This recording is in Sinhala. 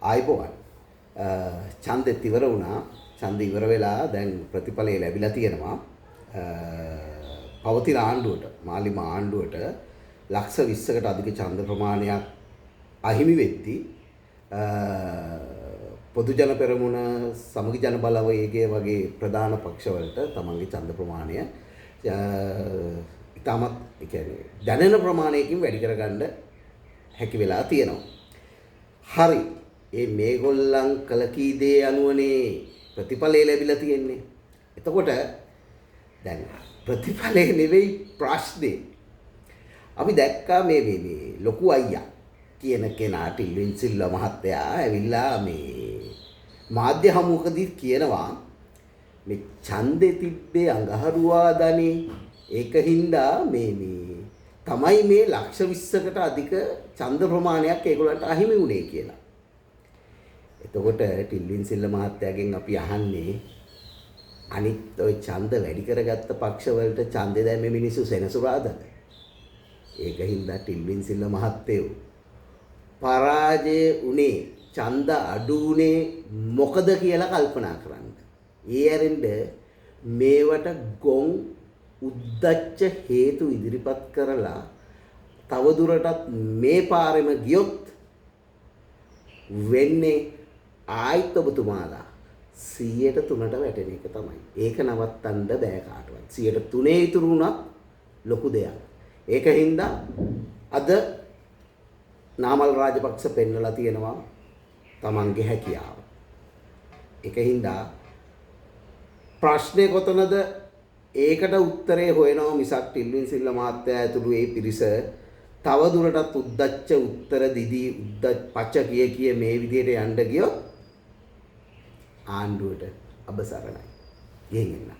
ආයිබෝවන් ඡන්දෙත් ඉවර වුණා. ඡන්ද ඉවර වෙලා දැන් ප්‍රතිඵලය ලැබිලා තියෙනවා. පවතින ආණ්ඩුවට මාලිම ආණ්ඩුවට ලක්ෂ 20කට අධික ඡන්ද ප්‍රමාණයක් අහිමි වෙද්දී පොදු ජන පෙරමුණ සමගි ජන බලවේගය වගේ ප්‍රධාන පක්ෂවලට තමන්ගේ ඡන්ද ප්‍රමාණය ඉතාමත් ඒ කියන්නේ දැනෙන ප්‍රමාණයකින් වැඩි කරගන්න හැකි වෙලා තියෙනවා. හරි. මේගොල්ලන් කළ කී දේ අනුවනේ ප්‍රතිඵලය ලැබිලා තියෙන්නේ. එතකොට දැන් ප්‍රතිඵලය නෙවෙයි ප්‍රශ්නේ. අපි දැක්කා මේ ලොකු අයියා කියන කෙනා ටිල්වින් සිල්වා මහත්තයා ඇවිල්ලා මේ මාධ්‍ය හමුවකදී කියනවා මේ ඡන්දේ තිබ්බේ අඟහරුවාදානේ ඒකින්දා මේ තමයි මේ ලක්ෂ 20කට අධික ඡන්ද ප්‍රමාණයක් ඒගොල්ලන්ට අහිමි වුණේ කියලා. එතකොට ටිල්වින් සිල්වා මහත්තයාගෙන් අපි අහන්නේ අනිත් ওই ඡන්ද වැඩි කරගත්ත පක්ෂවලට ඡන්දේ දැම්මේ මිනිස්සු සෙනසුරාදාද? ඒකින්ද ටිල්වින් සිල්වා මහත්තයෝ පරාජය උනේ ඡන්ද අඩු උනේ මොකද කියලා කල්පනා කරන්න. ඒ ඇරෙන්න මේවට ගොන් උද්දච්ච හේතු ඉදිරිපත් කරලා තවදුරටත් මේ පාරෙම ගියොත් වෙන්නේ ආයිත් ඔබතුමාලා 103ට වැටෙන එක තමයි. ඒක නවත්තන්න බෑ කාටවත්. 103 ඉතුරු වුණත් ලොකු දෙයක්. ඒකින්ද අද නාමල් රාජපක්ෂ පෙන්නලා තියෙනවා තමන්ගේ හැකියාව. ඒකින්ද ප්‍රශ්නේ කොතනද? ඒකට උත්තරේ හොයනවා මිසක් ටිල්වින් සිල්වා මහත්තයා ඇතුළු ඒ පිරිස තව දුරටත් උද්දච්ච උත්තර දිදී පච්ච කිය මේ විදිහට යන්න ගියොත් ආණ්ඩුවට අබසරණයි. ගෙහින්න.